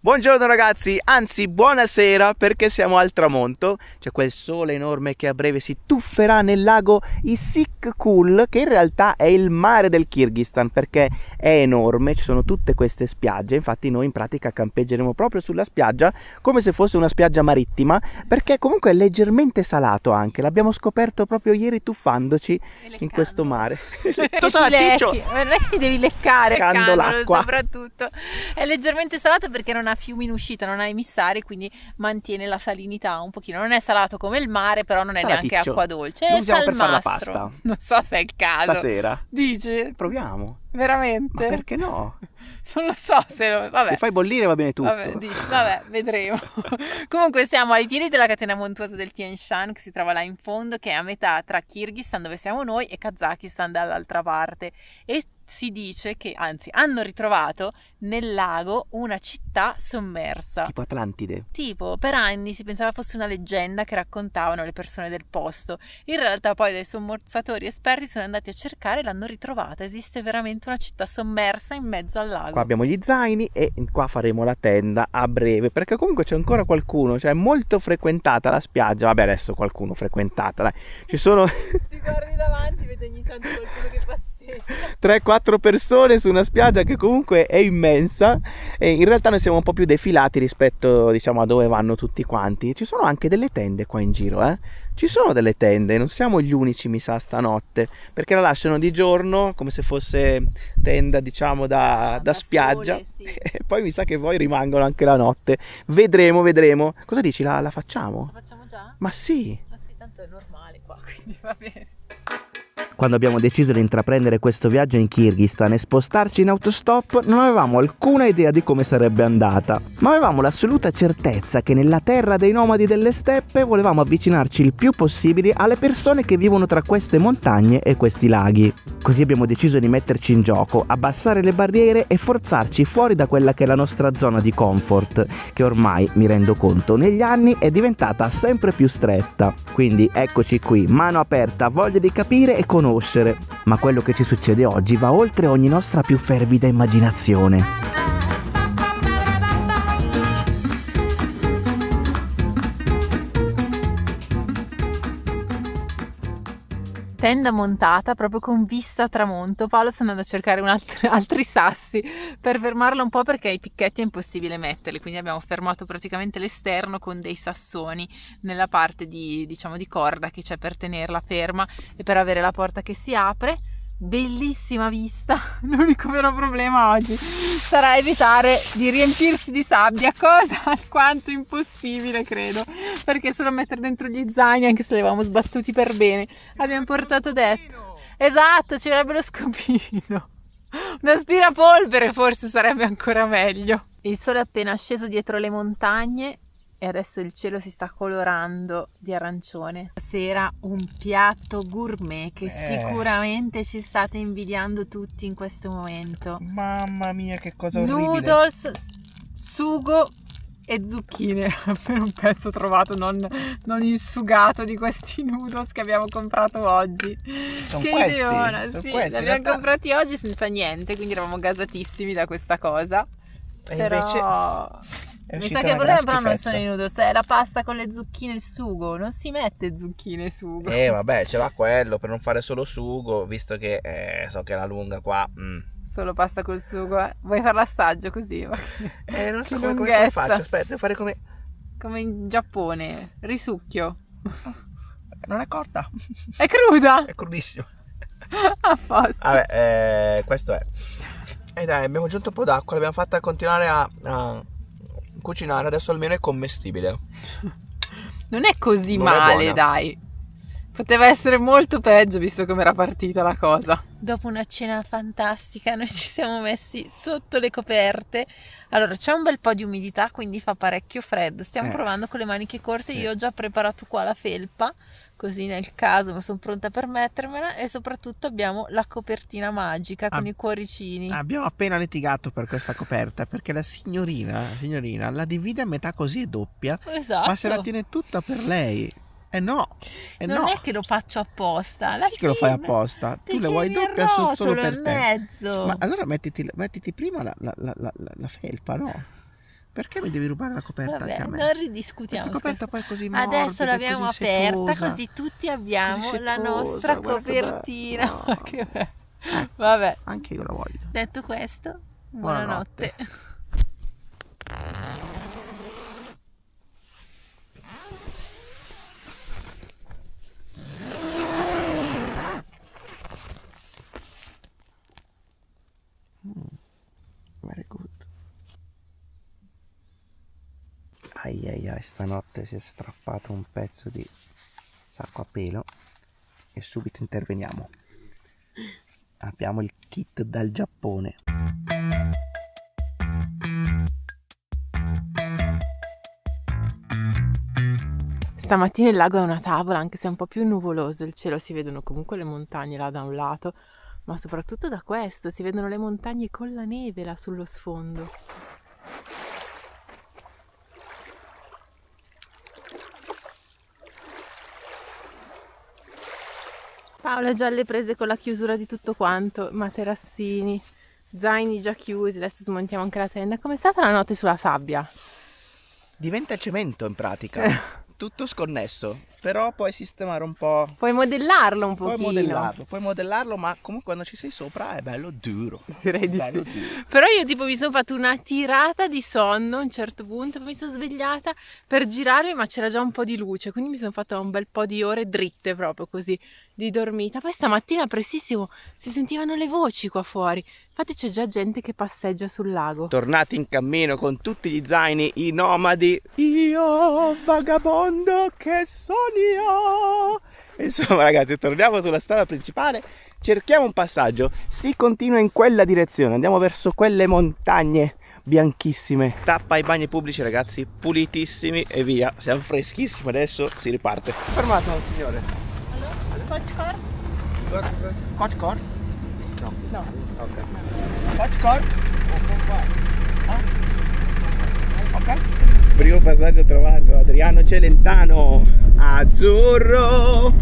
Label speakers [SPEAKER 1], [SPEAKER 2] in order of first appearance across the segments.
[SPEAKER 1] Buongiorno ragazzi, anzi buonasera perché siamo al tramonto. C'è quel sole enorme che a breve si tufferà nel lago Issyk-Kul, che in realtà è il mare del Kirghizistan perché è enorme, ci sono tutte queste spiagge. Infatti noi in pratica campeggeremo proprio sulla spiaggia come se fosse una spiaggia marittima, perché comunque è leggermente salato anche. L'abbiamo scoperto proprio ieri tuffandoci in questo mare.
[SPEAKER 2] Tu salaticcio! Non è che ti devi leccare
[SPEAKER 1] leccando l'acqua.
[SPEAKER 2] Soprattutto è leggermente salato perché non ha fiumi in uscita, non ha emissari, quindi mantiene la salinità un pochino. Non è salato come il mare, però non è neanche acqua dolce.
[SPEAKER 1] Lo
[SPEAKER 2] È
[SPEAKER 1] usiamo per fare la
[SPEAKER 2] salmastro.
[SPEAKER 1] pasta.
[SPEAKER 2] Non so se è il caso.
[SPEAKER 1] Stasera.
[SPEAKER 2] Dici?
[SPEAKER 1] Proviamo.
[SPEAKER 2] Veramente?
[SPEAKER 1] Ma perché no?
[SPEAKER 2] Non lo so se vabbè.
[SPEAKER 1] Se fai bollire va bene tutto.
[SPEAKER 2] Vabbè, vedremo. Comunque siamo ai piedi della catena montuosa del Tian Shan, che si trova là in fondo, che è a metà tra Kirghizistan, dove siamo noi, e Kazakistan dall'altra parte. E si dice che, anzi, hanno ritrovato nel lago una città sommersa.
[SPEAKER 1] Tipo Atlantide.
[SPEAKER 2] Tipo, per anni si pensava fosse una leggenda che raccontavano le persone del posto. In realtà poi dei sommozzatori esperti sono andati a cercare e l'hanno ritrovata. Esiste veramente una città sommersa in mezzo al lago.
[SPEAKER 1] Qua abbiamo gli zaini e qua faremo la tenda a breve, perché comunque c'è ancora qualcuno, cioè è molto frequentata la spiaggia. Vabbè, adesso qualcuno frequentata, dai. Ci sono
[SPEAKER 2] Ti guardi davanti, vedi ogni tanto qualcuno che passeggia.
[SPEAKER 1] 3-4 persone su una spiaggia che comunque è immensa, e in realtà noi siamo un po' più defilati rispetto, diciamo, a dove vanno tutti quanti. Ci sono anche delle tende qua in giro, ci sono delle tende, non siamo gli unici, mi sa, stanotte, perché la lasciano di giorno come se fosse tenda, diciamo, da spiaggia,
[SPEAKER 2] sole, sì.
[SPEAKER 1] E poi mi sa che poi rimangono anche la notte. Vedremo. Cosa dici, la facciamo?
[SPEAKER 2] La facciamo già?
[SPEAKER 1] Ma sì.
[SPEAKER 2] Ma sì, tanto è normale qua, quindi va bene.
[SPEAKER 1] Quando abbiamo deciso di intraprendere questo viaggio in Kirghizistan e spostarci in autostop, non avevamo alcuna idea di come sarebbe andata, ma avevamo l'assoluta certezza che nella terra dei nomadi delle steppe volevamo avvicinarci il più possibile alle persone che vivono tra queste montagne e questi laghi. Così abbiamo deciso di metterci in gioco, abbassare le barriere e forzarci fuori da quella che è la nostra zona di comfort, che ormai, mi rendo conto, negli anni è diventata sempre più stretta. Quindi eccoci qui, mano aperta, voglia di capire e conoscere. Ma quello che ci succede oggi va oltre ogni nostra più fervida immaginazione.
[SPEAKER 2] Tenda montata proprio con vista a tramonto. Paolo sta andando a cercare altri sassi per fermarla un po', perché i picchetti è impossibile metterli, quindi abbiamo fermato praticamente l'esterno con dei sassoni nella parte di corda che c'è per tenerla ferma e per avere la porta che si apre. Bellissima vista. L'unico vero problema oggi sarà evitare di riempirsi di sabbia, cosa alquanto impossibile, credo, perché solo mettere dentro gli zaini, anche se li avevamo sbattuti per bene, abbiamo portato dentro. Esatto, ci vorrebbe lo scopino. Un aspirapolvere forse sarebbe ancora meglio. Il sole è appena sceso dietro le montagne e adesso il cielo si sta colorando di arancione. Stasera un piatto gourmet che sicuramente ci state invidiando tutti in questo momento.
[SPEAKER 1] Mamma mia, che cosa orribile.
[SPEAKER 2] Noodles, sugo e zucchine. Per un pezzo trovato non insugato di questi noodles che abbiamo comprato oggi.
[SPEAKER 1] Sono
[SPEAKER 2] che
[SPEAKER 1] questi,
[SPEAKER 2] ideona,
[SPEAKER 1] sono
[SPEAKER 2] sì,
[SPEAKER 1] questi,
[SPEAKER 2] li abbiamo
[SPEAKER 1] in realtà
[SPEAKER 2] comprati oggi senza niente, quindi eravamo gasatissimi da questa cosa.
[SPEAKER 1] E
[SPEAKER 2] Però
[SPEAKER 1] invece è
[SPEAKER 2] mi
[SPEAKER 1] uscita
[SPEAKER 2] sa che il
[SPEAKER 1] una
[SPEAKER 2] problema
[SPEAKER 1] gran
[SPEAKER 2] però non
[SPEAKER 1] schifezza.
[SPEAKER 2] sono i noodles, è la pasta con le zucchine e il sugo. Non si mette zucchine e sugo.
[SPEAKER 1] Vabbè, ce l'ha quello per non fare solo sugo, visto che so che alla lunga qua
[SPEAKER 2] Solo pasta col sugo, eh. Vuoi fare l'assaggio così?
[SPEAKER 1] non so
[SPEAKER 2] Che
[SPEAKER 1] come
[SPEAKER 2] lunghezza.
[SPEAKER 1] faccio. Aspetta, devo fare come
[SPEAKER 2] in Giappone, risucchio.
[SPEAKER 1] non è corta.
[SPEAKER 2] È cruda?
[SPEAKER 1] È crudissima.
[SPEAKER 2] A posto.
[SPEAKER 1] Vabbè, questo è. E dai, abbiamo aggiunto un po' d'acqua, l'abbiamo fatta continuare a cucinare, adesso almeno è commestibile.
[SPEAKER 2] Non è così
[SPEAKER 1] Non è
[SPEAKER 2] male,
[SPEAKER 1] buona.
[SPEAKER 2] dai. Poteva essere molto peggio visto come era partita la cosa. Dopo una cena fantastica noi ci siamo messi sotto le coperte. Allora c'è un bel po' di umidità, quindi fa parecchio freddo. Stiamo provando con le maniche corte.
[SPEAKER 1] Sì.
[SPEAKER 2] Io ho già preparato qua la felpa, così nel caso, ma sono pronta per mettermela. E soprattutto abbiamo la copertina magica con i cuoricini.
[SPEAKER 1] Abbiamo appena litigato per questa coperta, perché la signorina la divide a metà così è doppia,
[SPEAKER 2] Esatto.
[SPEAKER 1] ma se la tiene tutta per lei. No,
[SPEAKER 2] non è che lo faccio apposta.
[SPEAKER 1] Sì che lo fai apposta. Tu le vuoi doppia solo per te.
[SPEAKER 2] mezzo.
[SPEAKER 1] Ma allora mettiti prima la felpa, no? Perché mi devi rubare la coperta
[SPEAKER 2] Vabbè,
[SPEAKER 1] anche a me?
[SPEAKER 2] non ridiscutiamo.
[SPEAKER 1] Questa coperta poi è così morbida,
[SPEAKER 2] Adesso l'abbiamo
[SPEAKER 1] così
[SPEAKER 2] aperta,
[SPEAKER 1] setosa.
[SPEAKER 2] così tutti abbiamo
[SPEAKER 1] Così
[SPEAKER 2] la
[SPEAKER 1] setosa,
[SPEAKER 2] nostra
[SPEAKER 1] guarda che bella.
[SPEAKER 2] copertina.
[SPEAKER 1] No.
[SPEAKER 2] Che bello. Vabbè,
[SPEAKER 1] Anche io la voglio.
[SPEAKER 2] detto questo,
[SPEAKER 1] Buonanotte.
[SPEAKER 2] buonanotte.
[SPEAKER 1] Very good. Ai ai ai, stanotte si è strappato un pezzo di sacco a pelo e subito interveniamo. Abbiamo il kit dal Giappone.
[SPEAKER 2] Stamattina il lago è una tavola, anche se è un po' più nuvoloso il cielo, si vedono comunque le montagne là da un lato, ma soprattutto da questo si vedono le montagne con la neve là sullo sfondo. Paola ha già le prese con la chiusura di tutto quanto, materassini, zaini già chiusi, adesso smontiamo anche la tenda. Com'è stata la notte sulla sabbia?
[SPEAKER 1] Diventa cemento in pratica. Tutto sconnesso, però puoi sistemare un po'.
[SPEAKER 2] Puoi modellarlo un pochino.
[SPEAKER 1] Puoi modellarlo, ma comunque quando ci sei sopra è bello duro.
[SPEAKER 2] Direi di
[SPEAKER 1] Bello
[SPEAKER 2] sì.
[SPEAKER 1] duro.
[SPEAKER 2] Però io tipo mi sono fatto una tirata di sonno a un certo punto, poi mi sono svegliata per girarmi, ma c'era già un po' di luce, quindi mi sono fatta un bel po' di ore dritte proprio così, di dormita. Poi stamattina prestissimo si sentivano le voci qua fuori, infatti c'è già gente che passeggia sul lago.
[SPEAKER 1] Tornati in cammino con tutti gli zaini, i nomadi. Io vagabondo che sono io. Insomma ragazzi, torniamo sulla strada principale, cerchiamo un passaggio, si continua in quella direzione, andiamo verso quelle montagne bianchissime. Tappa ai bagni pubblici ragazzi, pulitissimi e via, siamo freschissimi, adesso si riparte. Fermato signore.
[SPEAKER 2] Coach Car?
[SPEAKER 1] Coach Car? No.
[SPEAKER 2] No.
[SPEAKER 1] Ok. Coach Car? Ok. Primo passaggio trovato, Adriano Celentano, azzurro.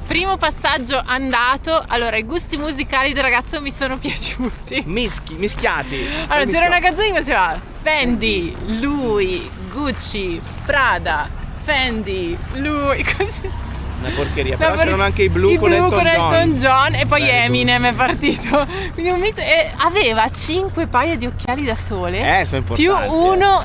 [SPEAKER 2] Primo passaggio andato, allora i gusti musicali del ragazzo mi sono piaciuti.
[SPEAKER 1] Mischiati.
[SPEAKER 2] Allora c'era una canzone che faceva Fendi, lui, Gucci, Prada, Fendi, lui, così.
[SPEAKER 1] Una porcheria, però c'erano anche i blu con
[SPEAKER 2] Elton John e poi
[SPEAKER 1] Very good.
[SPEAKER 2] Eminem è partito. Quindi un mix, e aveva 5 paia di occhiali da sole.
[SPEAKER 1] Sono importanti.
[SPEAKER 2] Più uno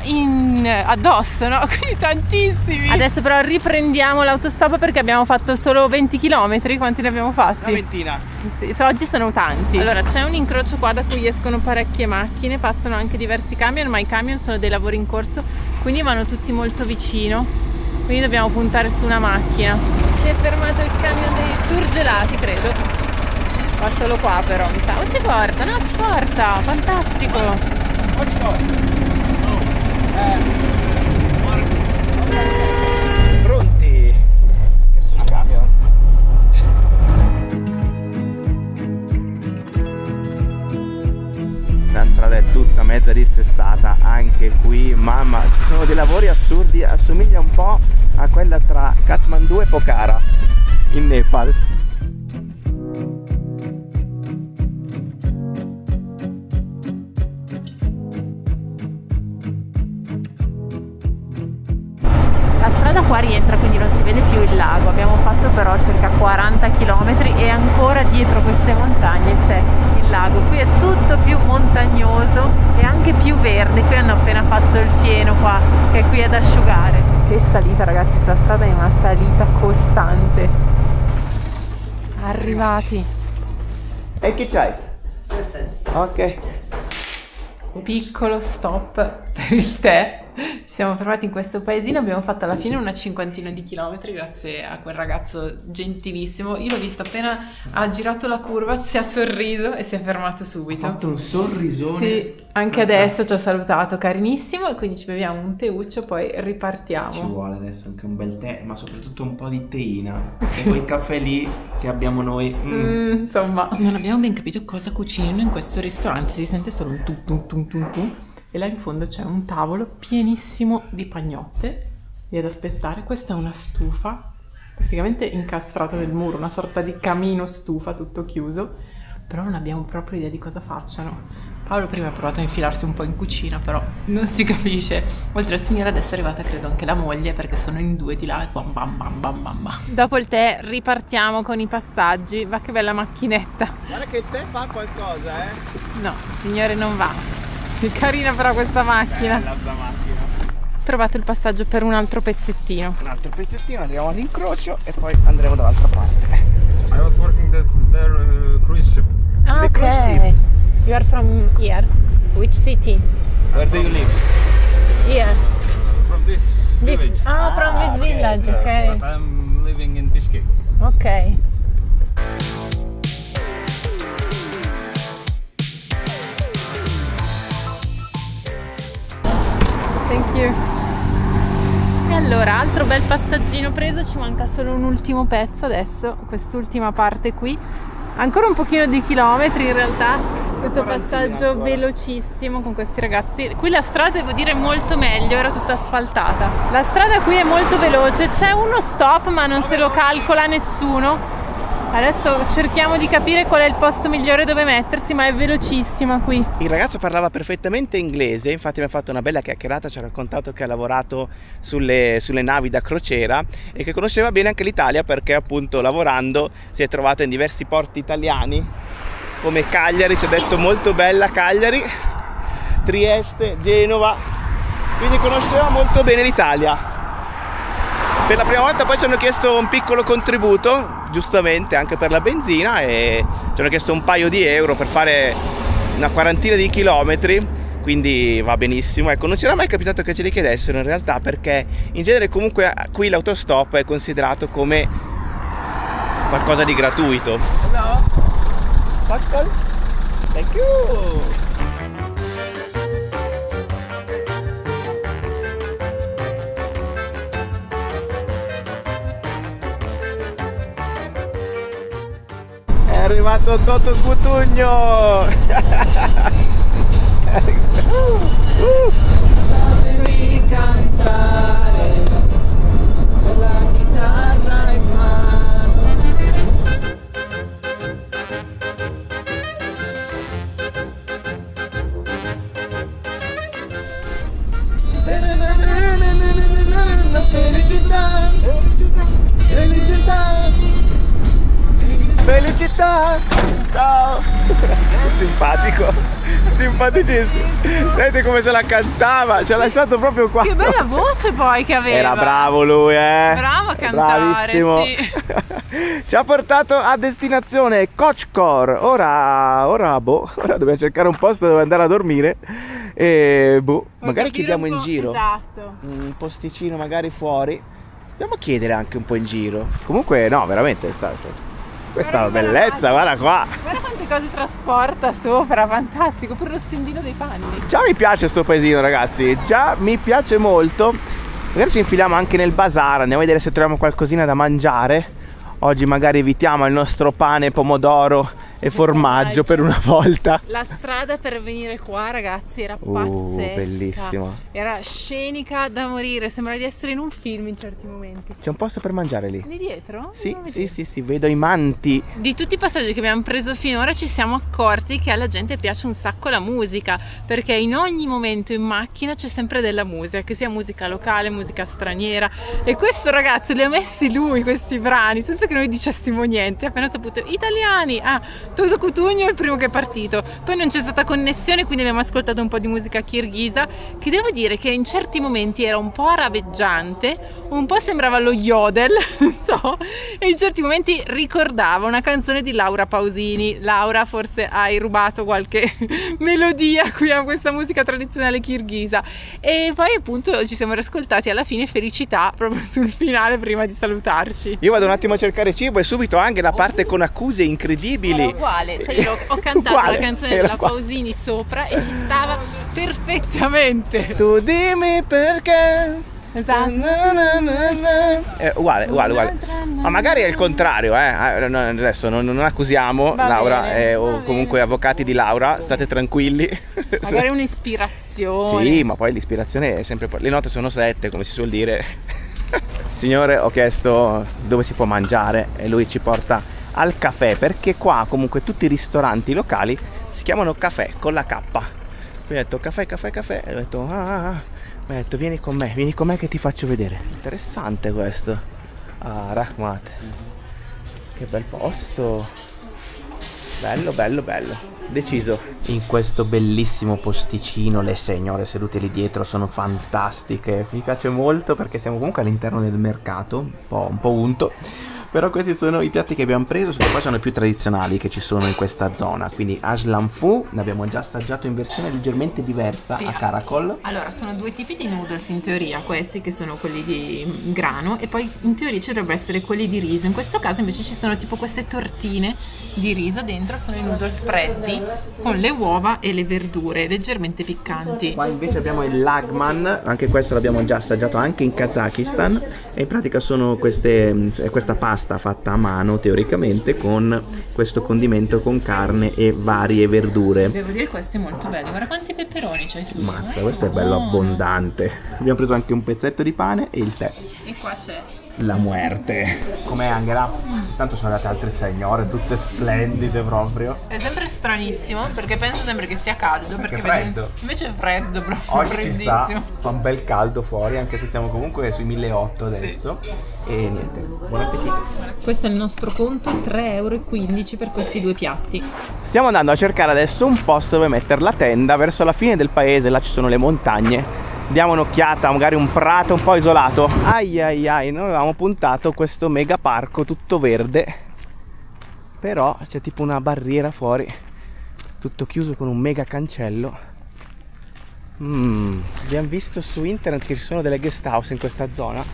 [SPEAKER 2] addosso, no? Quindi tantissimi. Adesso però riprendiamo l'autostop perché abbiamo fatto solo 20 km. Quanti ne abbiamo fatti?
[SPEAKER 1] Una ventina.
[SPEAKER 2] Sì, oggi sono tanti. Allora c'è un incrocio qua da cui escono parecchie macchine, passano anche diversi camion, ma i camion sono dei lavori in corso, quindi vanno tutti molto vicino. Quindi dobbiamo puntare su una macchina. Si è fermato il camion dei surgelati, credo. Va solo qua però, mi sa. Oh, ci porta, no? Ci porta, fantastico.
[SPEAKER 1] Pronti? Che sono camion. La strada è tutta mezza dissestata anche qui, mamma, ci sono dei lavori assurdi, assomiglia un po' a quella tra Kathmandu e Pokhara in Nepal.
[SPEAKER 2] La strada qua rientra, quindi non si vede più il lago. Abbiamo fatto però circa 40 km e ancora dietro queste montagne c'è il lago. Qui è tutto più montagnoso e anche più verde. Qui hanno appena fatto il pieno qua, che qui è ad asciugare. Che salita ragazzi, sta strada è una salita costante. Arrivati.
[SPEAKER 1] E che c'hai? Ok.
[SPEAKER 2] Piccolo stop per il tè. Ci siamo fermati in questo paesino, abbiamo fatto alla fine una cinquantina di chilometri grazie a quel ragazzo gentilissimo. Io l'ho visto appena ha girato la curva, si è sorriso e si è fermato subito.
[SPEAKER 1] Ha fatto un sorrisone.
[SPEAKER 2] Sì, anche adesso ci ha salutato, carinissimo, e quindi ci beviamo un teuccio, poi ripartiamo.
[SPEAKER 1] Ci vuole adesso anche un bel tè, ma soprattutto un po' di teina. E quel caffè lì che abbiamo noi.
[SPEAKER 2] Insomma, non abbiamo ben capito cosa cucinino in questo ristorante, si sente solo un tum tum tum tum tum. e là in fondo c'è un tavolo pienissimo di pagnotte lì ad aspettare. Questa è una stufa praticamente incastrata nel muro, una sorta di camino stufa tutto chiuso, però non abbiamo proprio idea di cosa facciano. Paolo prima ha provato a infilarsi un po' in cucina, però non si capisce. Oltre al signore adesso è arrivata credo anche la moglie, perché sono in due di là e bam bam bam bam bam. Dopo il tè ripartiamo con i passaggi. Va che bella macchinetta.
[SPEAKER 1] Guarda che il tè fa qualcosa,
[SPEAKER 2] No, signore, non va. Che carina però questa macchina.
[SPEAKER 1] Bella sta macchina.
[SPEAKER 2] Ho trovato il passaggio per un altro pezzettino.
[SPEAKER 1] Un altro pezzettino, andiamo all'incrocio e poi andremo dall'altra parte.
[SPEAKER 3] I was working their cruise ship.
[SPEAKER 2] Ah,
[SPEAKER 1] The cruise
[SPEAKER 2] ok.
[SPEAKER 1] ship.
[SPEAKER 2] You are from here? Which city?
[SPEAKER 1] Where do you live?
[SPEAKER 2] Here.
[SPEAKER 3] From this village.
[SPEAKER 2] From this
[SPEAKER 1] okay.
[SPEAKER 2] village,
[SPEAKER 3] But
[SPEAKER 2] ok.
[SPEAKER 3] I'm living in Bishkek.
[SPEAKER 2] Ok. Thank you. E allora, altro bel passaggino preso, ci manca solo un ultimo pezzo adesso, quest'ultima parte qui. Ancora un pochino di chilometri in realtà. Questo passaggio velocissimo con questi ragazzi. Qui la strada devo dire è molto meglio, era tutta asfaltata. La strada qui è molto veloce, c'è uno stop ma non se lo calcola nessuno. Adesso cerchiamo di capire qual è il posto migliore dove mettersi, ma è velocissima qui.
[SPEAKER 1] Il ragazzo parlava perfettamente inglese, infatti mi ha fatto una bella chiacchierata, ci ha raccontato che ha lavorato sulle navi da crociera e che conosceva bene anche l'Italia perché appunto lavorando si è trovato in diversi porti italiani come Cagliari, ci ha detto molto bella Cagliari, Trieste, Genova, quindi conosceva molto bene l'Italia. Per la prima volta poi ci hanno chiesto un piccolo contributo, giustamente anche per la benzina, e ci hanno chiesto un paio di euro per fare una quarantina di chilometri, quindi va benissimo. Ecco, non c'era mai capitato che ce li chiedessero in realtà, perché in genere comunque qui l'autostop è considerato come qualcosa di gratuito. Hello. Thank you. È arrivato Toto Cutugno!
[SPEAKER 4] Devi cantare con la chitarra in mano. Felicità, felicità,
[SPEAKER 1] Felicità! Ciao! Simpatico, simpaticissimo. Senti come se la cantava, ci ha lasciato proprio qua.
[SPEAKER 2] Che bella voce poi che aveva.
[SPEAKER 1] Era bravo lui,
[SPEAKER 2] Bravo a cantare,
[SPEAKER 1] bravissimo.
[SPEAKER 2] sì.
[SPEAKER 1] Ci ha portato a destinazione Kochkor. Ora dobbiamo cercare un posto dove andare a dormire. E magari chiediamo in giro.
[SPEAKER 2] Esatto.
[SPEAKER 1] Un posticino magari fuori. Andiamo a chiedere anche un po' in giro. Comunque no, veramente questa bellezza, guarda qua.
[SPEAKER 2] Guarda quante cose trasporta sopra, fantastico, pure lo stendino dei panni.
[SPEAKER 1] Già mi piace sto paesino, ragazzi, già mi piace molto. Magari ci infiliamo anche nel bazar, andiamo a vedere se troviamo qualcosina da mangiare. Oggi magari evitiamo il nostro pane, pomodoro e formaggio per una volta.
[SPEAKER 2] La strada per venire qua, ragazzi, era pazzesca.
[SPEAKER 1] Bellissima.
[SPEAKER 2] Era scenica da morire, sembra di essere in un film in certi momenti.
[SPEAKER 1] C'è un posto per mangiare lì?
[SPEAKER 2] Lì dietro?
[SPEAKER 1] Sì,
[SPEAKER 2] Andiamo a vedere.
[SPEAKER 1] sì, vedo i manti.
[SPEAKER 2] Di tutti i passaggi che abbiamo preso finora ci siamo accorti che alla gente piace un sacco la musica, perché in ogni momento in macchina c'è sempre della musica, che sia musica locale, musica straniera, e questo ragazzo li ha messi lui questi brani senza che noi dicessimo niente. Appena saputo italiani, Toto Cutugno è il primo che è partito, poi non c'è stata connessione, quindi abbiamo ascoltato un po' di musica kirghisa, che devo dire che in certi momenti era un po' araveggiante, un po' sembrava lo yodel, non so, e in certi momenti ricordava una canzone di Laura Pausini. Laura, forse hai rubato qualche melodia qui a questa musica tradizionale kirghisa. E poi appunto ci siamo riascoltati alla fine Felicità proprio sul finale prima di salutarci.
[SPEAKER 1] Io vado un attimo a cercare cibo e subito anche la parte con accuse incredibili.
[SPEAKER 2] Era uguale, cioè io ho cantato
[SPEAKER 1] Uguale,
[SPEAKER 2] la canzone
[SPEAKER 1] era
[SPEAKER 2] della
[SPEAKER 1] uguale.
[SPEAKER 2] Pausini sopra e ci stava perfettamente.
[SPEAKER 1] Tu dimmi perché
[SPEAKER 2] Esatto.
[SPEAKER 1] Uguale. Ma magari è il contrario, adesso non accusiamo
[SPEAKER 2] Va
[SPEAKER 1] Laura
[SPEAKER 2] bene, va
[SPEAKER 1] o comunque avvocati di Laura, state tranquilli.
[SPEAKER 2] Magari un'ispirazione.
[SPEAKER 1] Sì, ma poi l'ispirazione è sempre... Le note sono 7, come si suol dire. Signore, ho chiesto dove si può mangiare e lui ci porta al caffè, perché qua comunque tutti i ristoranti locali si chiamano caffè con la K. Mi ha detto caffè e ho detto mi ha detto vieni con me che ti faccio vedere. Interessante questo. Rahmat, che bel posto, bello, deciso. In questo bellissimo posticino le signore sedute lì dietro sono fantastiche, mi piace molto perché siamo comunque all'interno del mercato, un po' unto. Però questi sono i piatti che abbiamo preso, che poi sono i più tradizionali che ci sono in questa zona. Quindi Aslan Fu, ne abbiamo già assaggiato in versione leggermente diversa,
[SPEAKER 2] Sì.
[SPEAKER 1] a Karakol.
[SPEAKER 2] Allora, sono due tipi di noodles in teoria, questi che sono quelli di grano, e poi in teoria ci dovrebbero essere quelli di riso. In questo caso invece ci sono tipo queste tortine di riso, dentro sono i noodles freddi con le uova e le verdure leggermente piccanti.
[SPEAKER 1] Qua invece abbiamo il lagman, anche questo l'abbiamo già assaggiato anche in Kazakistan, e in pratica sono questa pasta fatta a mano teoricamente con questo condimento con carne e varie verdure.
[SPEAKER 2] Devo dire questi è molto belli, guarda quanti peperoni c'hai su.
[SPEAKER 1] Mazza, questo è bello abbondante. Abbiamo preso anche un pezzetto di pane e il tè.
[SPEAKER 2] E qua c'è
[SPEAKER 1] La muerte. Com'è Angela? Tanto sono andate altre signore, tutte splendide proprio.
[SPEAKER 2] È sempre stranissimo perché penso sempre che sia caldo, perché
[SPEAKER 1] freddo.
[SPEAKER 2] Invece è freddo, proprio
[SPEAKER 1] Oggi ci sta,
[SPEAKER 2] freddissimo.
[SPEAKER 1] fa un bel caldo fuori, anche se siamo comunque sui 1800 adesso. E niente, buon appetito.
[SPEAKER 2] Questo è il nostro conto, 3,15 € per questi due piatti.
[SPEAKER 1] Stiamo andando a cercare adesso un posto dove mettere la tenda verso la fine del paese, là ci sono le montagne. Diamo un'occhiata, magari un prato un po' isolato. Ai, noi avevamo puntato questo mega parco tutto verde, però c'è tipo una barriera fuori, tutto chiuso con un mega cancello. Abbiamo visto su internet che ci sono delle guest house in questa zona,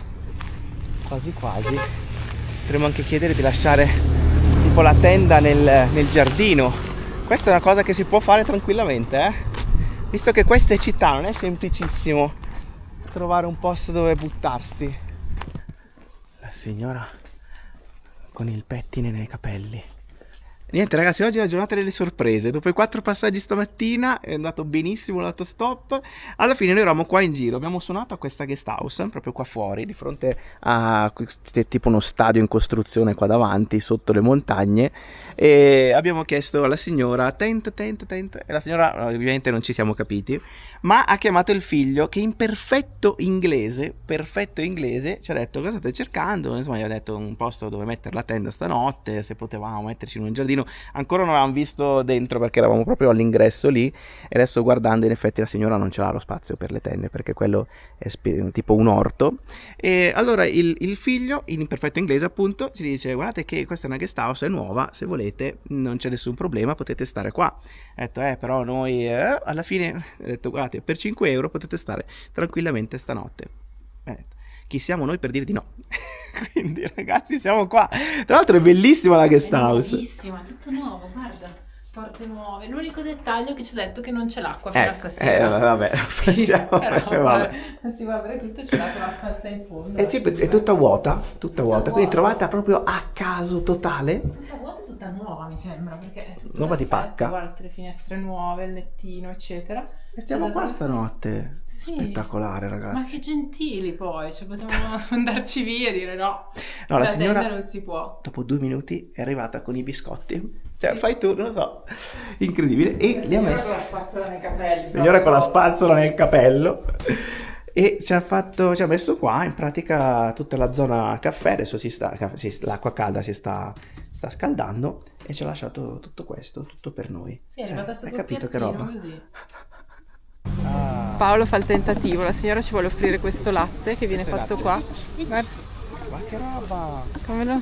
[SPEAKER 1] quasi. Potremmo anche chiedere di lasciare tipo la tenda nel giardino. Questa è una cosa che si può fare tranquillamente, visto che questa è città, non è semplicissimo trovare un posto dove buttarsi. La signora con il pettine nei capelli. Niente ragazzi, oggi è la giornata delle sorprese. Dopo i 4 passaggi stamattina è andato benissimo l'autostop. Alla fine noi eravamo qua in giro, abbiamo suonato a questa guest house proprio qua fuori, di fronte a tipo uno stadio in costruzione qua davanti, sotto le montagne, e abbiamo chiesto alla signora tent, e la signora ovviamente non ci siamo capiti, ma ha chiamato il figlio che in perfetto inglese ci ha detto cosa state cercando. Insomma, gli ha detto un posto dove mettere la tenda stanotte, se potevamo metterci in un giardino. Ancora non avevamo visto dentro perché eravamo proprio all'ingresso lì, e adesso guardando in effetti la signora non ce l'ha lo spazio per le tende, perché quello è tipo un orto. E allora il figlio in perfetto inglese appunto ci dice: guardate che questa è una guest house, è nuova, se volete non c'è nessun problema, potete stare qua. Ho detto però noi alla fine ho detto guardate, per 5 € potete stare tranquillamente stanotte. Chi siamo noi per dire di no? Quindi ragazzi siamo qua. Tra l'altro è bellissima la guest house.
[SPEAKER 2] È bellissima, tutto nuovo, guarda, porte nuove. L'unico dettaglio è che ci ha detto che non c'è l'acqua fino a stasera.
[SPEAKER 1] Vabbè,
[SPEAKER 2] Però
[SPEAKER 1] vabbè.
[SPEAKER 2] non si può avere tutto, c'è dato la stanza in fondo.
[SPEAKER 1] È tutta vuota, quindi trovata proprio a caso totale.
[SPEAKER 2] Tutta vuota, tutta nuova mi sembra, perché è tutta
[SPEAKER 1] Nuova di
[SPEAKER 2] perfetta.
[SPEAKER 1] pacca.
[SPEAKER 2] Guarda, le finestre nuove, il lettino, eccetera.
[SPEAKER 1] E stiamo qua stanotte.
[SPEAKER 2] Sì.
[SPEAKER 1] Spettacolare ragazzi.
[SPEAKER 2] Ma che gentili poi, cioè potevamo andarci via e dire no.
[SPEAKER 1] No, la signora
[SPEAKER 2] tenda non si può.
[SPEAKER 1] dopo 2 minuti è arrivata con i biscotti. Cioè fai tu, non lo so. Incredibile. E li ha messi.
[SPEAKER 2] Con la spazzola nei capelli.
[SPEAKER 1] Signora con la spazzola nel capello. E ci ha messo qua in pratica tutta la zona caffè. Adesso l'acqua calda si sta scaldando, e ci ha lasciato tutto questo, tutto per noi.
[SPEAKER 2] Sì, è arrivata sopra
[SPEAKER 1] hai capito
[SPEAKER 2] il
[SPEAKER 1] che roba?
[SPEAKER 2] così. Paolo fa il tentativo, la signora ci vuole offrire questo latte che viene fatto qua. Guarda,
[SPEAKER 1] Ma che roba!
[SPEAKER 2] come lo...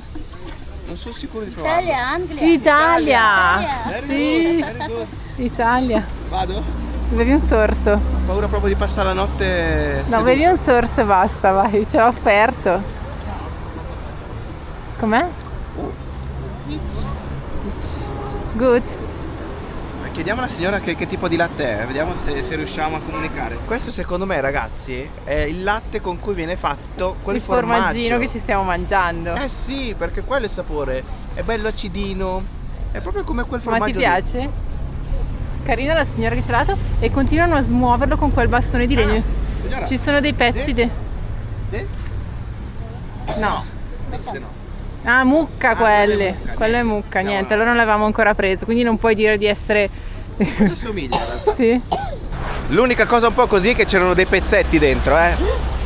[SPEAKER 1] Non sono sicuro di provarlo.
[SPEAKER 2] Italia! Sì,
[SPEAKER 1] Very good.
[SPEAKER 2] Italia.
[SPEAKER 1] Vado?
[SPEAKER 2] Bevi un sorso.
[SPEAKER 1] Ho paura proprio di passare la notte
[SPEAKER 2] No,
[SPEAKER 1] seduto.
[SPEAKER 2] bevi un sorso e basta, vai, ce l'ho offerto. Com'è? Good.
[SPEAKER 1] chiediamo alla signora che tipo di latte è, vediamo se riusciamo a comunicare. Questo secondo me, ragazzi, è il latte con cui viene fatto quel
[SPEAKER 2] il
[SPEAKER 1] formaggio.
[SPEAKER 2] formaggino che ci stiamo mangiando.
[SPEAKER 1] Eh sì, perché quello è il sapore, è bello acidino, è proprio come quel
[SPEAKER 2] Ma
[SPEAKER 1] formaggio
[SPEAKER 2] ti
[SPEAKER 1] lì.
[SPEAKER 2] piace? Carina la signora che ce l'ha dato e continuano a smuoverlo con quel bastone di legno.
[SPEAKER 1] Signora,
[SPEAKER 2] Ci sono dei pezzi
[SPEAKER 1] this?
[SPEAKER 2] No.
[SPEAKER 1] Questo no.
[SPEAKER 2] Ah, mucca
[SPEAKER 1] Ah,
[SPEAKER 2] quelle.
[SPEAKER 1] mucca,
[SPEAKER 2] Quello è
[SPEAKER 1] niente.
[SPEAKER 2] mucca,
[SPEAKER 1] Siamo-
[SPEAKER 2] niente. Allora non l'avevamo ancora preso, quindi non puoi dire di essere...
[SPEAKER 1] Ci assomiglia in realtà.
[SPEAKER 2] Sì.
[SPEAKER 1] L'unica cosa un po' così è che c'erano dei pezzetti dentro,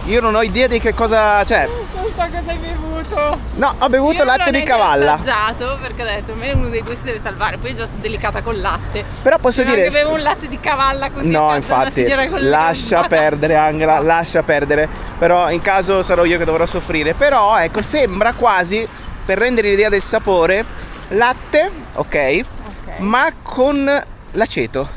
[SPEAKER 1] Io non ho idea di che cosa c'è.
[SPEAKER 2] Non so cosa hai bevuto.
[SPEAKER 1] No, ho bevuto latte di cavalla.
[SPEAKER 2] Io non ho assaggiato perché ho detto almeno uno dei due si deve salvare. Poi già sono delicata col latte.
[SPEAKER 1] Però posso
[SPEAKER 2] Se no
[SPEAKER 1] dire...
[SPEAKER 2] che bevo un latte di cavalla così
[SPEAKER 1] No,
[SPEAKER 2] a casa di una
[SPEAKER 1] infatti,
[SPEAKER 2] signora con le
[SPEAKER 1] lascia
[SPEAKER 2] gambate.
[SPEAKER 1] perdere Angela, lascia perdere. Però in caso sarò io che dovrò soffrire. Però ecco, sembra quasi, per rendere l'idea del sapore, latte, ok,
[SPEAKER 2] Ok.
[SPEAKER 1] ma con l'aceto.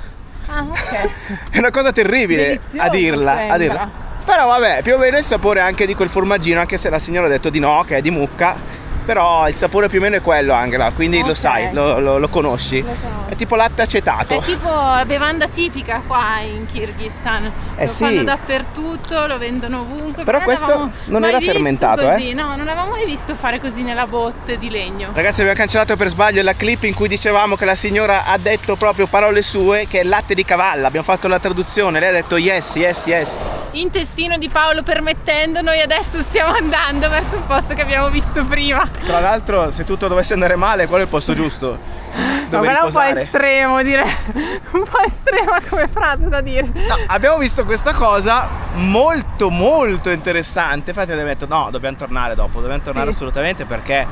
[SPEAKER 2] Ah, ok.
[SPEAKER 1] È una cosa terribile
[SPEAKER 2] Delizioso,
[SPEAKER 1] a dirla,
[SPEAKER 2] sembra.
[SPEAKER 1] Però vabbè, più o meno il sapore anche di quel formaggino, anche se la signora ha detto di no, che è di mucca. Però il sapore più o meno è quello, Angela, quindi lo
[SPEAKER 2] Ok.
[SPEAKER 1] sai, lo conosci.
[SPEAKER 2] Lo conosco.
[SPEAKER 1] È tipo latte acetato.
[SPEAKER 2] È tipo la bevanda tipica qua in Kirghizistan. Lo
[SPEAKER 1] sì.
[SPEAKER 2] fanno dappertutto, lo vendono ovunque.
[SPEAKER 1] Però
[SPEAKER 2] non
[SPEAKER 1] questo
[SPEAKER 2] avevamo
[SPEAKER 1] non
[SPEAKER 2] mai
[SPEAKER 1] era
[SPEAKER 2] visto
[SPEAKER 1] fermentato,
[SPEAKER 2] così. No, non avevamo mai visto fare così nella botte di legno.
[SPEAKER 1] Ragazzi, abbiamo cancellato per sbaglio la clip in cui dicevamo che la signora ha detto proprio parole sue che è latte di cavalla. Abbiamo fatto la traduzione, lei ha detto yes, yes, yes.
[SPEAKER 2] Intestino di Paolo permettendo, noi adesso stiamo andando verso un posto che abbiamo visto prima.
[SPEAKER 1] Tra l'altro, se tutto dovesse andare male, quello è il posto giusto
[SPEAKER 2] Ma
[SPEAKER 1] dove
[SPEAKER 2] quella è un po'
[SPEAKER 1] riposare.
[SPEAKER 2] estremo, direi. Un po' estrema come frase da dire.
[SPEAKER 1] No, abbiamo visto questa cosa molto molto interessante. Infatti abbiamo detto no, dobbiamo tornare dopo, dobbiamo tornare
[SPEAKER 2] Sì.
[SPEAKER 1] assolutamente perché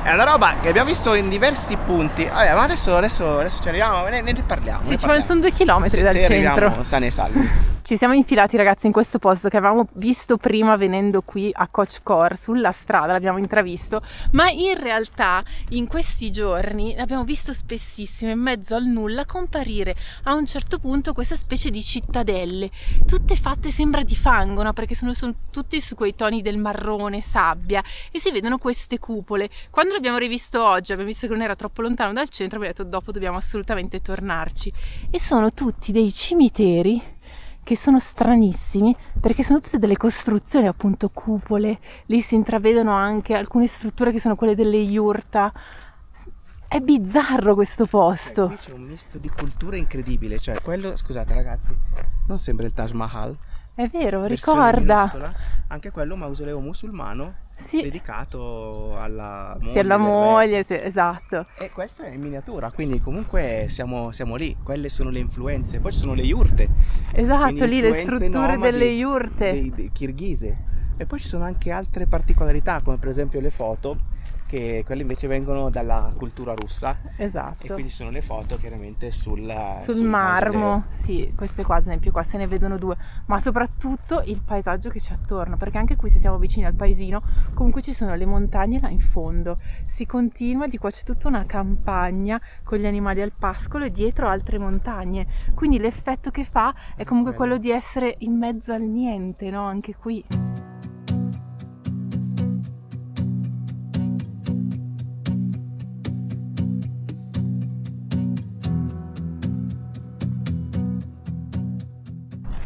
[SPEAKER 1] è una roba che abbiamo visto in diversi punti. Vabbè, ma adesso ci arriviamo, ne riparliamo.
[SPEAKER 2] Sì,
[SPEAKER 1] ne
[SPEAKER 2] ci
[SPEAKER 1] parliamo.
[SPEAKER 2] sono 2 chilometri dal
[SPEAKER 1] se
[SPEAKER 2] centro.
[SPEAKER 1] arriviamo sani e salvi.
[SPEAKER 2] Ci siamo infilati, ragazzi, in questo posto che avevamo visto prima venendo qui a Kochkor, sulla strada, l'abbiamo intravisto, ma in realtà in questi giorni l'abbiamo visto spessissimo in mezzo al nulla comparire a un certo punto questa specie di cittadelle, tutte fatte sembra di fango, no? Perché sono tutti su quei toni del marrone, sabbia, e si vedono queste cupole. Quando l'abbiamo rivisto oggi, abbiamo visto che non era troppo lontano dal centro, abbiamo detto dopo dobbiamo assolutamente tornarci, e sono tutti dei cimiteri che sono stranissimi perché sono tutte delle costruzioni, appunto cupole, lì si intravedono anche alcune strutture che sono quelle delle yurta. È bizzarro questo posto.
[SPEAKER 1] Qui c'è un misto di culture incredibile, cioè quello, scusate ragazzi, non sembra il Taj Mahal,
[SPEAKER 2] È vero,
[SPEAKER 1] versione
[SPEAKER 2] ricorda.
[SPEAKER 1] minuscola, anche quello mausoleo musulmano
[SPEAKER 2] Sì,
[SPEAKER 1] dedicato alla moglie
[SPEAKER 2] sì, alla
[SPEAKER 1] del re.
[SPEAKER 2] moglie, sì, esatto.
[SPEAKER 1] E questa è in miniatura, quindi comunque siamo lì, quelle sono le influenze, poi ci sono le yurte.
[SPEAKER 2] Esatto,
[SPEAKER 1] quindi
[SPEAKER 2] lì le
[SPEAKER 1] influenze
[SPEAKER 2] strutture
[SPEAKER 1] nomadi
[SPEAKER 2] delle yurte.
[SPEAKER 1] dei kirghise. E poi ci sono anche altre particolarità, come per esempio le foto, che quelle invece vengono dalla cultura russa. E
[SPEAKER 2] Esatto.
[SPEAKER 1] quindi ci sono le foto chiaramente sul
[SPEAKER 2] Marmo,
[SPEAKER 1] mausoleo.
[SPEAKER 2] sì, queste qua ad esempio qua se ne vedono 2, ma soprattutto il paesaggio che c'è attorno, perché anche qui se siamo vicini al paesino comunque ci sono le montagne là in fondo, si continua, di qua c'è tutta una campagna con gli animali al pascolo e dietro altre montagne, quindi l'effetto che fa è comunque quello di essere in mezzo al niente, no? Anche qui.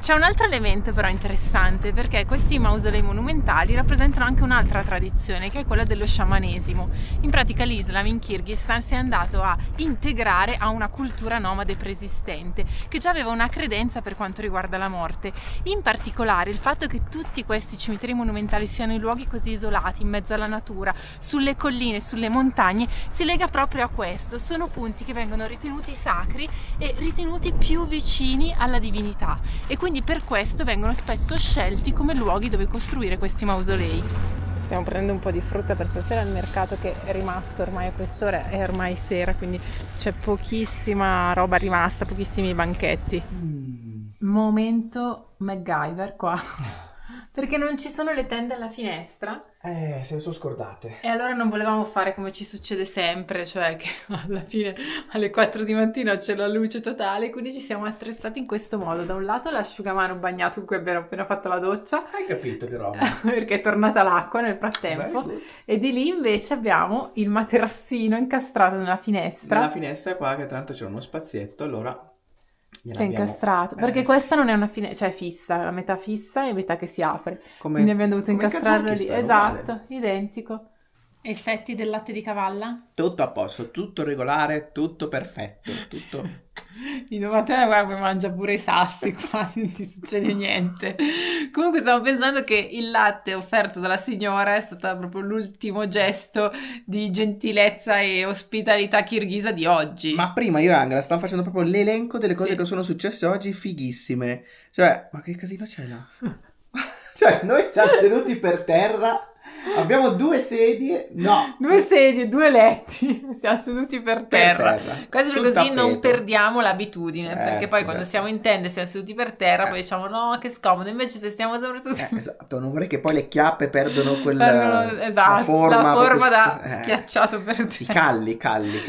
[SPEAKER 2] C'è un altro elemento però interessante, perché questi mausolei monumentali rappresentano anche un'altra tradizione, che è quella dello sciamanesimo. In pratica l'Islam in Kirghizistan si è andato a integrare a una cultura nomade preesistente, che già aveva una credenza per quanto riguarda la morte. In particolare il fatto che tutti questi cimiteri monumentali siano in luoghi così isolati, in mezzo alla natura, sulle colline, sulle montagne, si lega proprio a questo. Sono punti che vengono ritenuti sacri e ritenuti più vicini alla divinità, e quindi per questo vengono spesso scelti come luoghi dove costruire questi mausolei. Stiamo prendendo un po' di frutta per stasera al mercato, che è rimasto ormai a quest'ora, è ormai sera, quindi c'è pochissima roba rimasta, pochissimi banchetti. Momento MacGyver qua. Perché non ci sono le tende alla finestra
[SPEAKER 1] Se le sono scordate.
[SPEAKER 2] e allora non volevamo fare come ci succede sempre, cioè che alla fine alle 4 di mattina c'è la luce totale, quindi ci siamo attrezzati in questo modo. Da un lato l'asciugamano bagnato in cui abbiamo appena fatto la doccia,
[SPEAKER 1] Hai capito che roba?
[SPEAKER 2] perché è tornata l'acqua nel frattempo,
[SPEAKER 1] Very good.
[SPEAKER 2] e di lì invece abbiamo il materassino incastrato nella finestra.
[SPEAKER 1] Nella finestra qua che tanto c'è uno spazietto, allora
[SPEAKER 2] Si è incastrato, perché
[SPEAKER 1] sì.
[SPEAKER 2] questa non è una finestra, cioè è fissa, la metà fissa e metà che si apre. Quindi abbiamo dovuto
[SPEAKER 1] come
[SPEAKER 2] incastrarlo lì.
[SPEAKER 1] Kazakistan,
[SPEAKER 2] Esatto,
[SPEAKER 1] uguale.
[SPEAKER 2] identico. Effetti del latte di cavalla?
[SPEAKER 1] Tutto a posto, tutto regolare, tutto perfetto, tutto...
[SPEAKER 2] In Matteo guarda come mangia pure i sassi qua, non ti succede niente. Comunque stavo pensando che il latte offerto dalla signora è stato proprio l'ultimo gesto di gentilezza e ospitalità kirghisa di oggi.
[SPEAKER 1] Ma prima io e Angela stavamo facendo proprio l'elenco delle cose
[SPEAKER 2] Sì.
[SPEAKER 1] che sono successe oggi, fighissime. Cioè, ma che casino c'è là? Cioè, noi siamo seduti per terra, abbiamo 2 sedie, no,
[SPEAKER 2] 2 sedie, 2 letti, siamo seduti per terra. Questo
[SPEAKER 1] sul
[SPEAKER 2] per così non
[SPEAKER 1] tappeto.
[SPEAKER 2] perdiamo l'abitudine,
[SPEAKER 1] Certo,
[SPEAKER 2] perché poi quando
[SPEAKER 1] certo.
[SPEAKER 2] siamo in tenda e siamo seduti per terra, poi diciamo no, che scomodo, invece se stiamo sempre seduti
[SPEAKER 1] Esatto, non vorrei che poi le chiappe perdono
[SPEAKER 2] esatto,
[SPEAKER 1] la forma,
[SPEAKER 2] la forma da
[SPEAKER 1] proprio
[SPEAKER 2] schiacciato per
[SPEAKER 1] i
[SPEAKER 2] terra.
[SPEAKER 1] calli.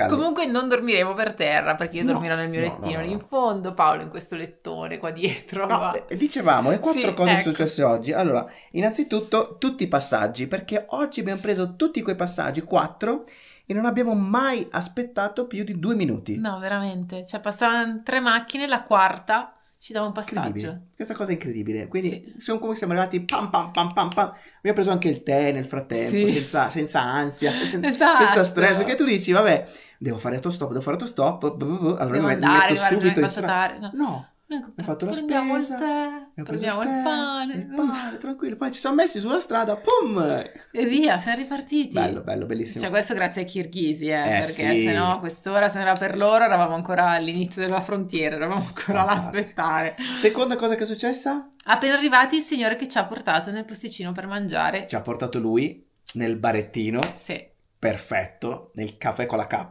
[SPEAKER 2] Comunque non dormiremo per terra, perché io
[SPEAKER 1] No,
[SPEAKER 2] dormirò nel mio
[SPEAKER 1] no,
[SPEAKER 2] lettino
[SPEAKER 1] no,
[SPEAKER 2] lì
[SPEAKER 1] no.
[SPEAKER 2] in fondo, Paolo in questo lettone qua dietro.
[SPEAKER 1] No,
[SPEAKER 2] va.
[SPEAKER 1] dicevamo, le 4
[SPEAKER 2] Sì,
[SPEAKER 1] cose
[SPEAKER 2] ecco.
[SPEAKER 1] successe oggi. Allora, innanzitutto, tutti i passaggi, perché oggi abbiamo preso tutti quei passaggi, 4, e non abbiamo mai aspettato più di 2 minuti.
[SPEAKER 2] No, veramente, cioè passavano 3 macchine, la quarta ci dava un
[SPEAKER 1] Incredibile.
[SPEAKER 2] passaggio.
[SPEAKER 1] Questa cosa è incredibile. Quindi
[SPEAKER 2] Sì.
[SPEAKER 1] come siamo arrivati pam pam pam pam pam. Abbiamo preso anche il tè nel frattempo,
[SPEAKER 2] Sì.
[SPEAKER 1] senza ansia,
[SPEAKER 2] Esatto.
[SPEAKER 1] senza stress, perché tu dici, vabbè, devo fare autostop, allora
[SPEAKER 2] Devo
[SPEAKER 1] mi
[SPEAKER 2] andare,
[SPEAKER 1] metto
[SPEAKER 2] guarda,
[SPEAKER 1] subito in
[SPEAKER 2] non
[SPEAKER 1] strada.
[SPEAKER 2] faccio tare,
[SPEAKER 1] No,
[SPEAKER 2] Ecco,
[SPEAKER 1] hai fatto la
[SPEAKER 2] prendiamo
[SPEAKER 1] spesa,
[SPEAKER 2] il tè,
[SPEAKER 1] abbiamo preso
[SPEAKER 2] prendiamo il
[SPEAKER 1] tè,
[SPEAKER 2] pane,
[SPEAKER 1] il pane, tranquillo, poi ci siamo messi sulla strada, pum!
[SPEAKER 2] e via, siamo ripartiti.
[SPEAKER 1] Bello, bellissimo.
[SPEAKER 2] Cioè questo grazie ai kirghisi, perché
[SPEAKER 1] sì.
[SPEAKER 2] se no quest'ora se non era per loro eravamo ancora all'inizio della frontiera, eravamo ancora là a
[SPEAKER 1] Fantastico.
[SPEAKER 2] aspettare.
[SPEAKER 1] Seconda cosa che è successa?
[SPEAKER 2] Appena arrivati il signore che ci ha portato nel posticino per mangiare.
[SPEAKER 1] Ci ha portato lui nel barettino,
[SPEAKER 2] Sì,
[SPEAKER 1] perfetto, nel caffè con la K,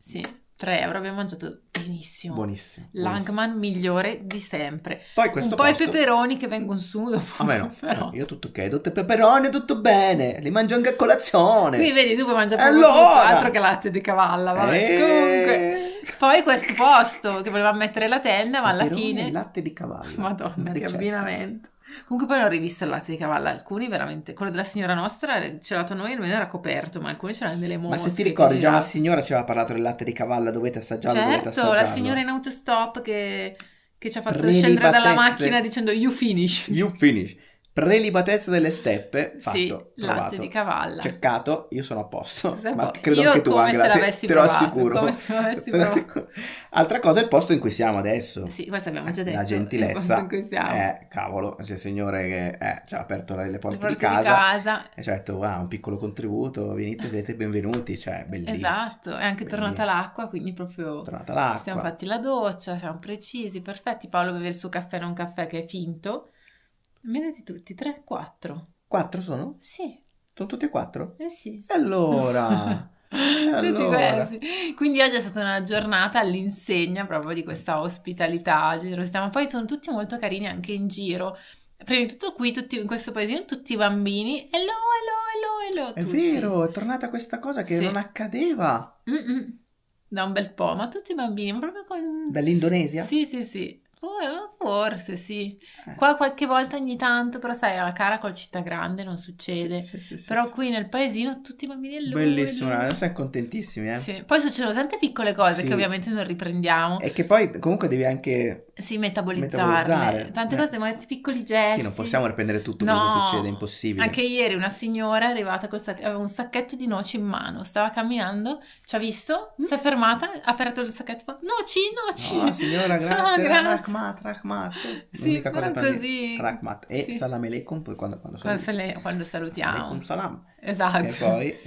[SPEAKER 2] sì, 3 euro, abbiamo mangiato benissimo.
[SPEAKER 1] buonissimo.
[SPEAKER 2] L'Angman migliore di sempre.
[SPEAKER 1] Poi questo
[SPEAKER 2] Un po'
[SPEAKER 1] posto...
[SPEAKER 2] i peperoni che vengono su dopo.
[SPEAKER 1] A me no,
[SPEAKER 2] però.
[SPEAKER 1] io tutto ok, tutti i peperoni, tutto bene, li mangio anche a colazione.
[SPEAKER 2] Qui vedi, tu puoi mangiare proprio
[SPEAKER 1] Allora!
[SPEAKER 2] tutto, altro che latte di cavalla, vabbè. Comunque, poi questo posto che volevamo mettere la tenda, ma alla
[SPEAKER 1] Peperoni
[SPEAKER 2] fine...
[SPEAKER 1] e latte di cavallo.
[SPEAKER 2] Madonna,
[SPEAKER 1] Una
[SPEAKER 2] che
[SPEAKER 1] ricetta.
[SPEAKER 2] abbinamento. Comunque poi ho rivisto il latte di cavallo, alcuni veramente, quello della signora nostra ce l'ha dato noi, almeno era coperto, ma alcuni c'erano delle
[SPEAKER 1] Ma
[SPEAKER 2] mosche.
[SPEAKER 1] se ti
[SPEAKER 2] che
[SPEAKER 1] ricordi, già una
[SPEAKER 2] giravano.
[SPEAKER 1] signora ci aveva parlato del latte di cavallo, dovete assaggiarlo, dovete
[SPEAKER 2] Certo,
[SPEAKER 1] assaggiarlo.
[SPEAKER 2] la signora in autostop che ci ha fatto scendere dalla
[SPEAKER 1] Prelibatezze.
[SPEAKER 2] macchina dicendo you finish.
[SPEAKER 1] You finish. Prelibatezza delle steppe, fatto,
[SPEAKER 2] Sì,
[SPEAKER 1] provato,
[SPEAKER 2] latte di cavalla.
[SPEAKER 1] cercato, io sono a posto,
[SPEAKER 2] Sei a
[SPEAKER 1] ma
[SPEAKER 2] posto.
[SPEAKER 1] credo
[SPEAKER 2] Io
[SPEAKER 1] anche tu,
[SPEAKER 2] come se
[SPEAKER 1] Angela,
[SPEAKER 2] l'avessi
[SPEAKER 1] te lo
[SPEAKER 2] provato,
[SPEAKER 1] assicuro.
[SPEAKER 2] come se l'avessi
[SPEAKER 1] Te lo
[SPEAKER 2] provato.
[SPEAKER 1] assicuro. Altra cosa è il posto in cui siamo adesso.
[SPEAKER 2] Sì, questo abbiamo già detto.
[SPEAKER 1] La
[SPEAKER 2] il
[SPEAKER 1] gentilezza.
[SPEAKER 2] posto in cui siamo.
[SPEAKER 1] Cavolo, c'è il signore che ci ha aperto le porte,
[SPEAKER 2] Le
[SPEAKER 1] di
[SPEAKER 2] porte
[SPEAKER 1] casa e ci ha detto, un piccolo contributo, venite, siete benvenuti, cioè, bellissimo.
[SPEAKER 2] Esatto, è anche tornata
[SPEAKER 1] Bellissimo.
[SPEAKER 2] l'acqua, quindi proprio
[SPEAKER 1] Tornata l'acqua.
[SPEAKER 2] siamo fatti la doccia, siamo precisi, perfetti. Paolo beve il suo caffè, non caffè che è finto. Vedete tutti, 3, 4.
[SPEAKER 1] 4 sono?
[SPEAKER 2] Sì,
[SPEAKER 1] Sono tutti e 4?
[SPEAKER 2] eh sì.
[SPEAKER 1] E allora?
[SPEAKER 2] Tutti
[SPEAKER 1] allora?
[SPEAKER 2] questi. Quindi oggi è stata una giornata all'insegna proprio di questa ospitalità, generosità, ma poi sono tutti molto carini anche in giro. Prima di tutto qui, tutti, in questo paesino, tutti i bambini, hello,
[SPEAKER 1] È
[SPEAKER 2] tutti.
[SPEAKER 1] vero, è tornata questa cosa che
[SPEAKER 2] Sì.
[SPEAKER 1] non accadeva.
[SPEAKER 2] Da un bel po', ma tutti i bambini, ma proprio con...
[SPEAKER 1] Dall'Indonesia?
[SPEAKER 2] Sì. Forse sì.
[SPEAKER 1] Eh.
[SPEAKER 2] Qua qualche volta ogni tanto, però sai, a Caracol città grande non succede.
[SPEAKER 1] Sì,
[SPEAKER 2] Però
[SPEAKER 1] sì.
[SPEAKER 2] qui nel paesino tutti i bambini hello,
[SPEAKER 1] Bellissimo,
[SPEAKER 2] hello.
[SPEAKER 1] adesso siamo contentissimi, eh.
[SPEAKER 2] Sì. Poi succedono tante piccole cose
[SPEAKER 1] Sì.
[SPEAKER 2] che ovviamente non riprendiamo.
[SPEAKER 1] E che poi comunque devi anche...
[SPEAKER 2] Sì, metabolizzarle.
[SPEAKER 1] Metabolizzare.
[SPEAKER 2] Tante cose, ma piccoli gesti.
[SPEAKER 1] Sì, non possiamo riprendere tutto quello
[SPEAKER 2] No.
[SPEAKER 1] che succede, è impossibile.
[SPEAKER 2] Anche ieri una signora è arrivata aveva un sacchetto di noci in mano, stava camminando, ci ha visto, si è fermata, ha aperto il sacchetto e fa noci.
[SPEAKER 1] No, signora, grazie.
[SPEAKER 2] Ah, grazie.
[SPEAKER 1] Rahmat.
[SPEAKER 2] Sì,
[SPEAKER 1] L'unica cosa
[SPEAKER 2] però
[SPEAKER 1] per
[SPEAKER 2] così.
[SPEAKER 1] dire. Rahmat. E
[SPEAKER 2] Sì.
[SPEAKER 1] salam aleikum, poi quando
[SPEAKER 2] Quando salutiamo.
[SPEAKER 1] Alaikum salam.
[SPEAKER 2] Esatto.
[SPEAKER 1] E poi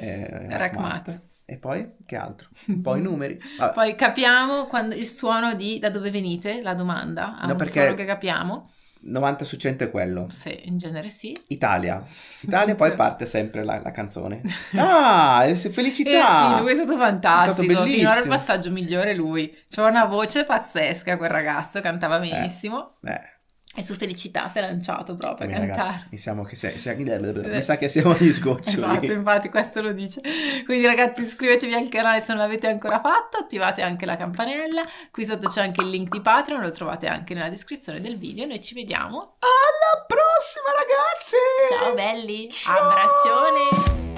[SPEAKER 2] Rahmat.
[SPEAKER 1] E poi che altro? Poi i numeri. Vabbè.
[SPEAKER 2] Poi capiamo quando il suono di da dove venite, la domanda, ha
[SPEAKER 1] No,
[SPEAKER 2] un
[SPEAKER 1] perché-
[SPEAKER 2] suono che capiamo.
[SPEAKER 1] 90 su 100 è quello.
[SPEAKER 2] Sì, in genere sì.
[SPEAKER 1] Italia,
[SPEAKER 2] Sì.
[SPEAKER 1] poi parte sempre la canzone. Ah, felicità!
[SPEAKER 2] Sì, lui è stato fantastico.
[SPEAKER 1] bellissimo.
[SPEAKER 2] Finora il passaggio migliore lui. C'aveva una voce pazzesca quel ragazzo, cantava benissimo. E su Felicità si è lanciato proprio a cantare.
[SPEAKER 1] Ragazzi, mi sa che siamo agli sgoccioli.
[SPEAKER 2] Esatto, infatti questo lo dice. Quindi ragazzi, iscrivetevi al canale se non l'avete ancora fatto, attivate anche la campanella, qui sotto c'è anche il link di Patreon, lo trovate anche nella descrizione del video. Noi ci vediamo
[SPEAKER 1] Alla prossima, ragazzi!
[SPEAKER 2] ciao belli,
[SPEAKER 1] Ciao!
[SPEAKER 2] abbraccione.